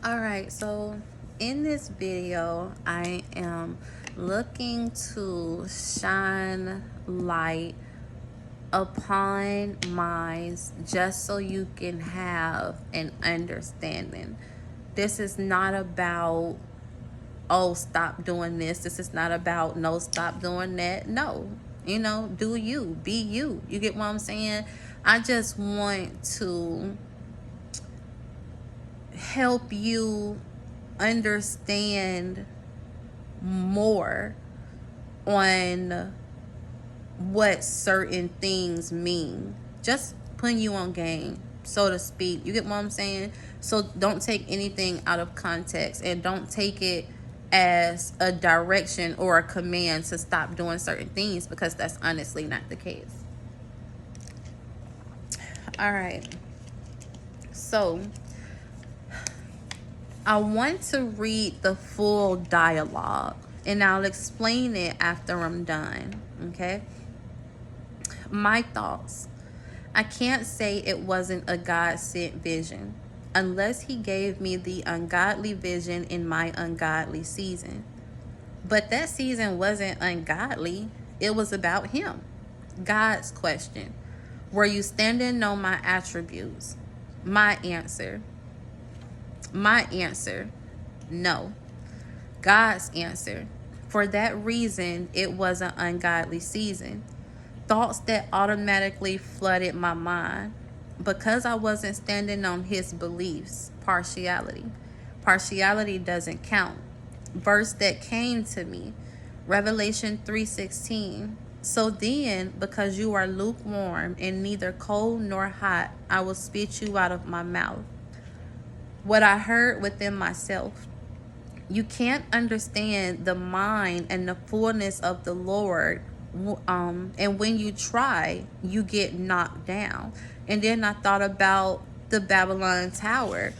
All right, so in this video, I am looking to shine light upon minds just so you can have an understanding. This is not about, oh, stop doing this. This is not about, no, stop doing that. No, do you, be you. You get what I'm saying? I just want to help you understand more on what certain things mean. Just putting you on game, so to speak. You get what I'm saying? So don't take anything out of context and don't take it as a direction or a command to stop doing certain things, because that's honestly not the case. All right. So I want to read the full dialogue and I'll explain it after I'm done. Okay? My thoughts. I can't say it wasn't a God-sent vision unless he gave me the ungodly vision in my ungodly season. But that season wasn't ungodly. It was about him. God's question. Were you standing on my attributes? My answer. No. God's answer. For that reason, it was an ungodly season. Thoughts that automatically flooded my mind because I wasn't standing on his beliefs. Partiality doesn't count. Verse that came to me, Revelation 3:16. So then, because you are lukewarm and neither cold nor hot, I will spit you out of my mouth. What I heard within myself. You can't understand the mind and the fullness of the Lord. And when you try, you get knocked down. And then I thought about the Babylon Tower.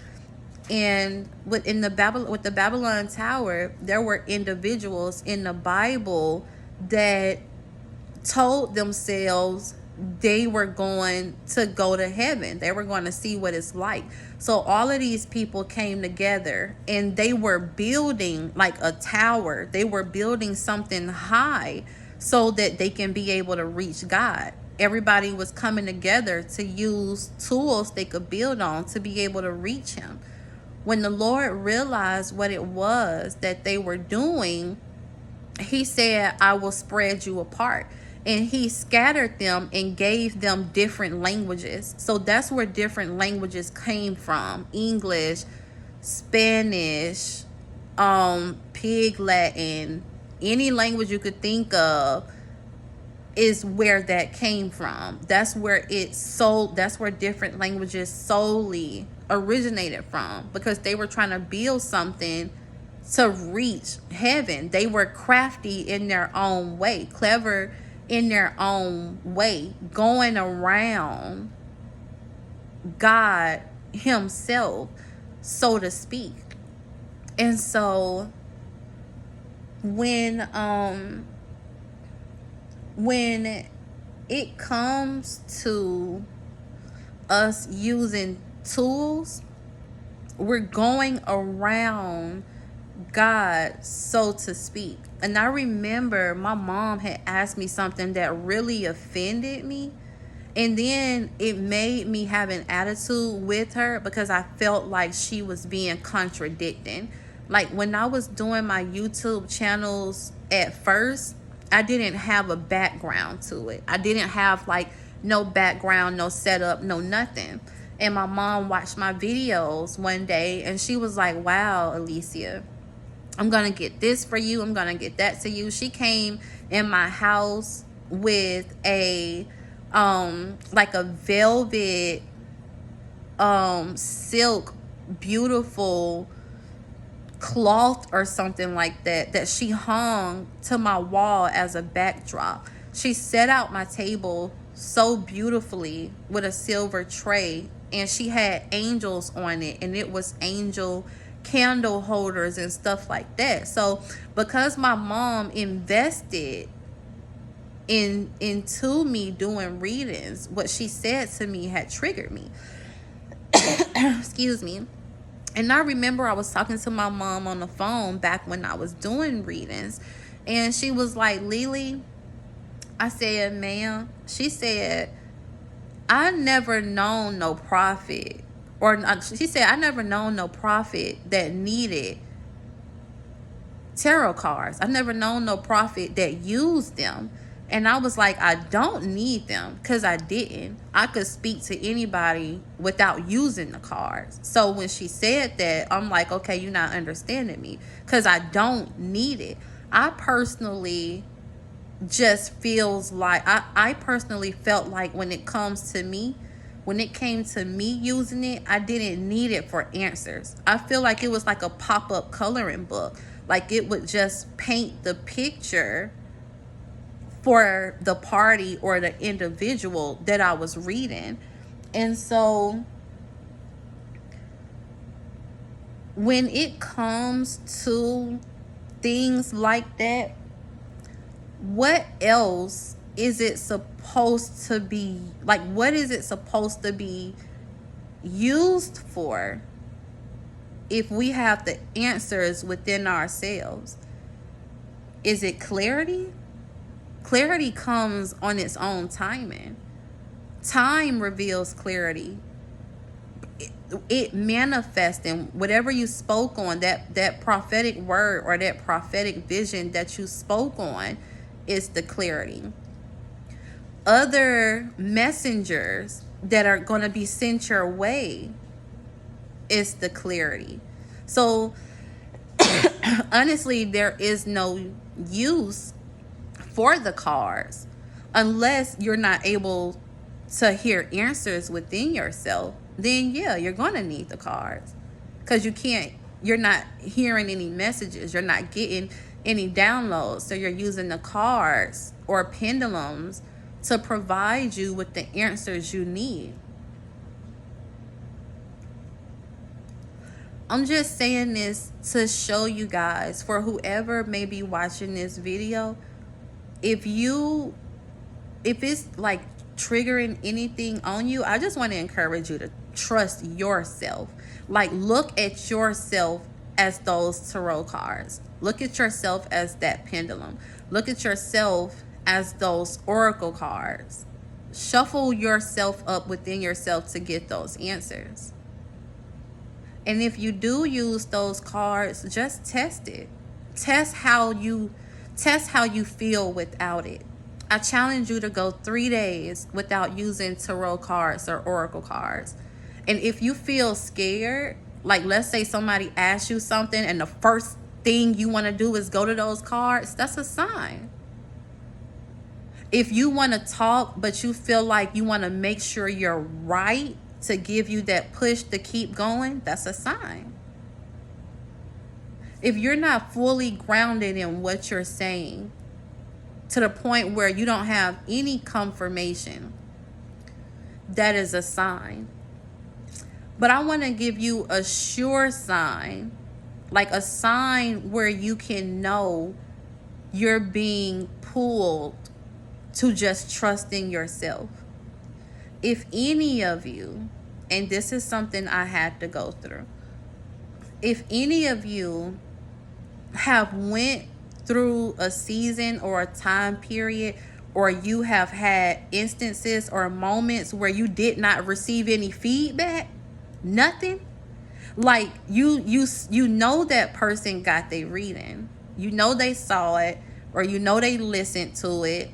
And with the Babylon Tower, there were individuals in the Bible that told themselves they were going to go to heaven. They were going to see what it's like. So all of these people came together and they were building like a tower. They were building something high so that they can be able to reach God. Everybody was coming together to use tools they could build on to be able to reach him. When the Lord realized what it was that they were doing, he said, I will spread you apart. And he scattered them and gave them different languages. So that's where different languages came from. English, Spanish, Pig Latin, any language you could think of is where that came from. That's where different languages solely originated from, because they were trying to build something to reach heaven. They were crafty in their own way, clever in their own way, going around God himself, so to speak. And so when it comes to us using tools, we're going around God, so to speak. And I remember my mom had asked me something that really offended me. And then it made me have an attitude with her because I felt like she was being contradicting. Like when I was doing my YouTube channels at first, I didn't have a background to it. I didn't have like no background, no setup, no nothing. And my mom watched my videos one day and she was like, wow, Alicia, I'm going to get this for you. I'm going to get that to you. She came in my house with a, like a velvet, silk, beautiful cloth or something like that she hung to my wall as a backdrop. She set out my table so beautifully with a silver tray, and she had angels on it, and it was angel candle holders and stuff like that. So because my mom invested into me doing readings, what she said to me had triggered me. Excuse me. And I remember I was talking to my mom on the phone back when I was doing readings. And she was like, Lily, I said, ma'am. She said, I never known no prophet. Or she said, I never known no prophet that needed tarot cards. I never known no prophet that used them. And I was like, I don't need them because I didn't. I could speak to anybody without using the cards. So when she said that, I'm like, okay, you're not understanding me because I don't need it. I personally just feels like I personally felt like when it comes to me, when it came to me using it, I didn't need it for answers. I feel like it was like a pop-up coloring book. Like it would just paint the picture for the party or the individual that I was reading. And so when it comes to things like that, what else is it supposed to be, like, what is it supposed to be used for if we have the answers within ourselves? Is it clarity? Clarity comes on its own timing. Time reveals clarity. It manifests, and whatever you spoke on, that prophetic word or that prophetic vision that you spoke on is the clarity. Other messengers that are going to be sent your way is the clarity. So honestly, there is no use for the cards unless you're not able to hear answers within yourself. Then yeah, you're going to need the cards because you're not hearing any messages, you're not getting any downloads, so you're using the cards or pendulums to provide you with the answers you need. I'm just saying this to show you guys, for whoever may be watching this video, if it's like triggering anything on you, I just want to encourage you to trust yourself. Like, look at yourself as those tarot cards. Look at yourself as that pendulum. Look at yourself as those oracle cards. Shuffle yourself up within yourself to get those answers. And if you do use those cards, just test it. Test how you feel without it. I challenge you to go 3 days without using tarot cards or oracle cards. And if you feel scared, like let's say somebody asks you something and the first thing you want to do is go to those cards, that's a sign. If you want to talk, but you feel like you want to make sure you're right to give you that push to keep going, that's a sign. If you're not fully grounded in what you're saying to the point where you don't have any confirmation, that is a sign. But I want to give you a sure sign, like a sign where you can know you're being pulled to just trusting yourself. If any of you, and this is something I had to go through, if any of you have went through a season or a time period, or you have had instances or moments where you did not receive any feedback, nothing, like you know that person got their reading, you know they saw it, or you know they listened to it,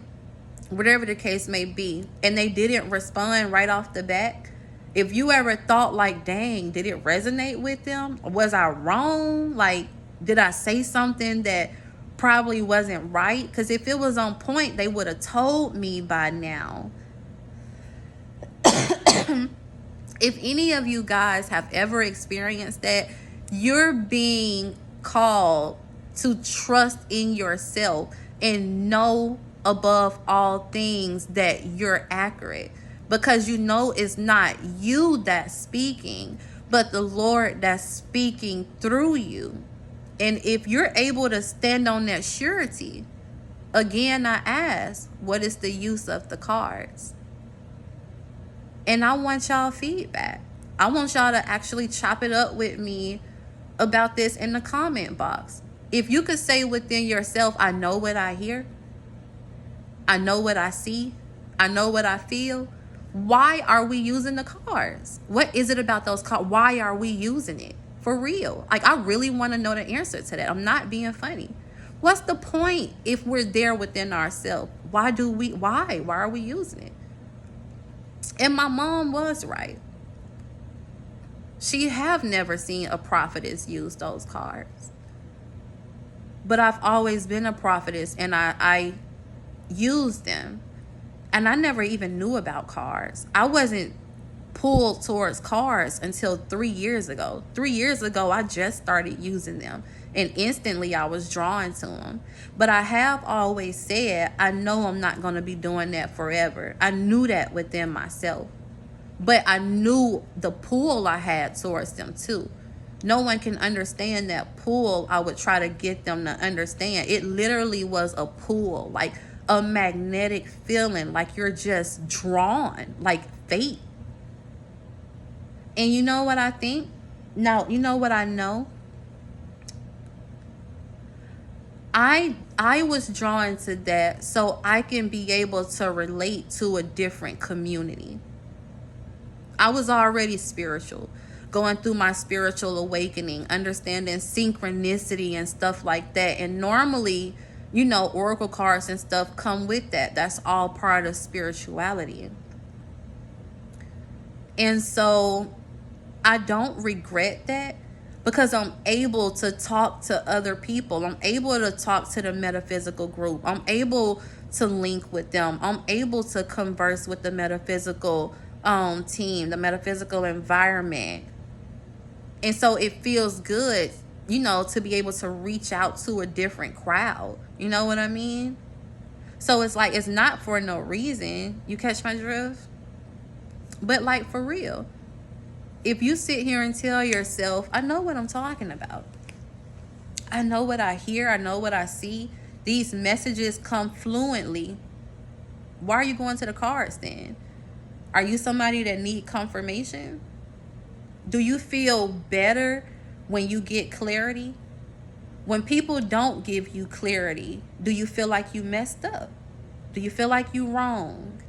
whatever the case may be, and they didn't respond right off the bat. If you ever thought like, dang, did it resonate with them? Was I wrong? Like, did I say something that probably wasn't right? Because if it was on point, they would have told me by now. If any of you guys have ever experienced that, you're being called to trust in yourself and know above all things that you're accurate, because you know it's not you that's speaking, but the Lord that's speaking through you. And if you're able to stand on that surety, again, I ask, what is the use of the cards? And I want y'all feedback. I want y'all to actually chop it up with me about this in the comment box. If you could say within yourself, I know what I hear, I know what I see, I know what I feel. Why are we using the cards? What is it about those cards? Why are we using it? For real. Like, I really want to know the answer to that. I'm not being funny. What's the point if we're there within ourselves? Why are we using it? And my mom was right. She have never seen a prophetess use those cards. But I've always been a prophetess, and I used them. And I never even knew about cards. I wasn't pulled towards cards until 3 years ago. 3 years ago, I just started using them. And instantly, I was drawn to them. But I have always said, I know I'm not going to be doing that forever. I knew that within myself. But I knew the pull I had towards them too. No one can understand that pull I would try to get them to understand. It literally was a pull, like a magnetic feeling, like you're just drawn, like fate. And you know what I think? Now, you know what I know? I was drawn to that so I can be able to relate to a different community. I was already spiritual, going through my spiritual awakening, understanding synchronicity and stuff like that. And normally, you know, oracle cards and stuff come with that. That's all part of spirituality. And so I don't regret that, because I'm able to talk to other people. I'm able to talk to the metaphysical group. I'm able to link with them. I'm able to converse with the metaphysical team, the metaphysical environment. And so it feels good, you know, to be able to reach out to a different crowd. You know what I mean? So it's like, it's not for no reason. You catch my drift? But like, for real, if you sit here and tell yourself, I know what I'm talking about, I know what I hear, I know what I see, these messages come fluently, why are you going to the cards then? Are you somebody that need confirmation? Do you feel better when you get clarity? When people don't give you clarity, do you feel like you messed up? Do you feel like you wrong?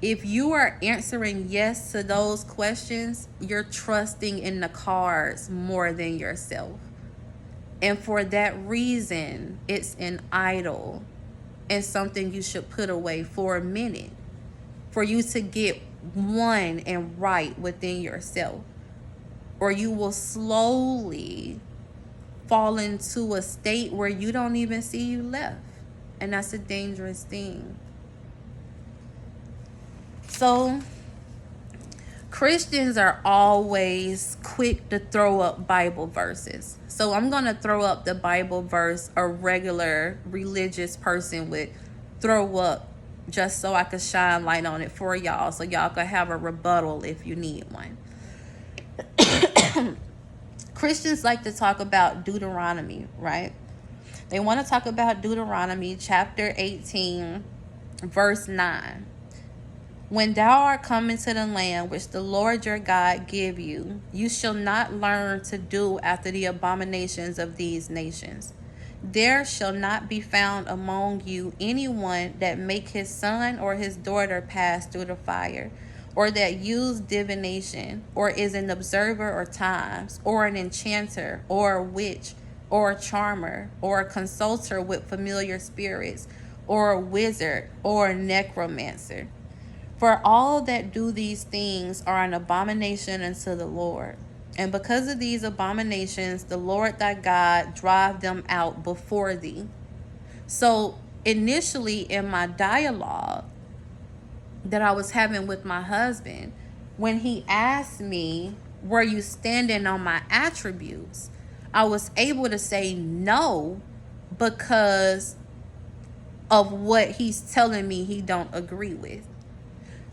If you are answering yes to those questions, you're trusting in the cards more than yourself. And for that reason, it's an idol and something you should put away for a minute, for you to get one and right within yourself. Or you will slowly fall into a state where you don't even see you left. And that's a dangerous thing. So Christians are always quick to throw up Bible verses. So I'm going to throw up the Bible verse a regular religious person would throw up, just so I could shine light on it for y'all, so y'all could have a rebuttal if you need one. Christians like to talk about Deuteronomy, right? They want to talk about Deuteronomy chapter 18, verse 9. When thou art come into the land which the Lord your God give you, you shall not learn to do after the abominations of these nations. There shall not be found among you anyone that make his son or his daughter pass through the fire, or that use divination, or is an observer of times, or an enchanter, or a witch, or a charmer, or a consulter with familiar spirits, or a wizard, or a necromancer. For all that do these things are an abomination unto the Lord. And because of these abominations, the Lord thy God drive them out before thee. So initially in my dialogue that I was having with my husband, when he asked me, were you standing on my attributes? I was able to say no, because of what he's telling me he don't agree with.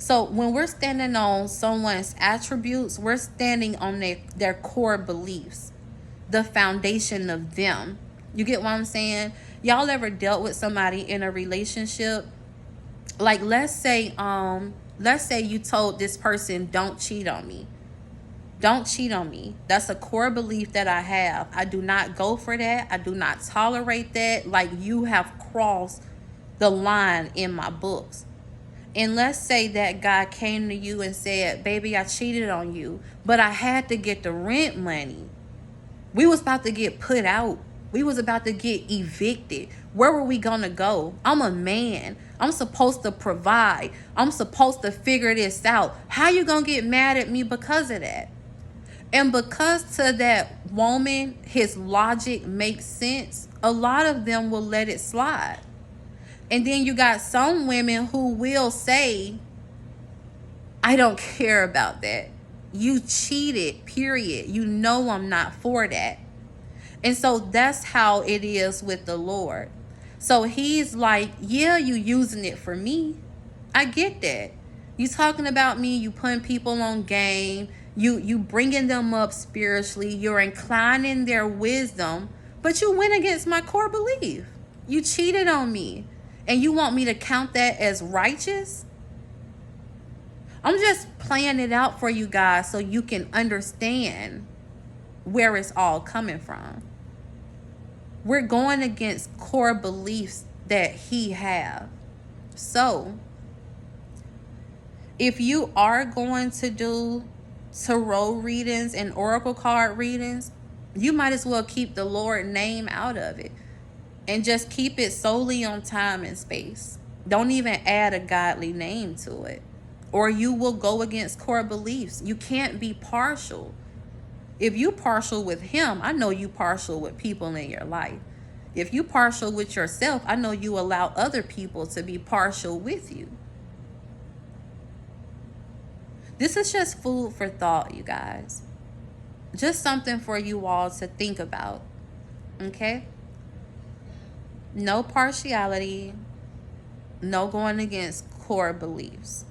So when we're standing on someone's attributes, we're standing on their core beliefs, the foundation of them. You get what I'm saying? Y'all ever dealt with somebody in a relationship? Like, let's say you told this person, don't cheat on me. Don't cheat on me. That's a core belief that I have. I do not go for that. I do not tolerate that. Like, you have crossed the line in my books. And let's say that guy came to you and said, baby, I cheated on you, but I had to get the rent money. We was about to get put out. We was about to get evicted. Where were we gonna go? I'm a man. I'm supposed to provide. I'm supposed to figure this out. How you gonna get mad at me because of that? And because to that woman, his logic makes sense, a lot of them will let it slide. And then you got some women who will say, I don't care about that. You cheated, period. You know I'm not for that. And so that's how it is with the Lord. So he's like, yeah, you using it for me. I get that. You talking about me, you putting people on game, you bringing them up spiritually, you're inclining their wisdom, but you went against my core belief. You cheated on me. And you want me to count that as righteous? I'm just playing it out for you guys so you can understand where it's all coming from. We're going against core beliefs that he have. So, if you are going to do tarot readings and oracle card readings, you might as well keep the Lord name out of it. And just keep it solely on time and space. Don't even add a godly name to it. Or you will go against core beliefs. You can't be partial. If you partial with him, I know you partial with people in your life. If you partial with yourself, I know you allow other people to be partial with you. This is just food for thought, you guys. Just something for you all to think about. Okay? No partiality, no going against core beliefs.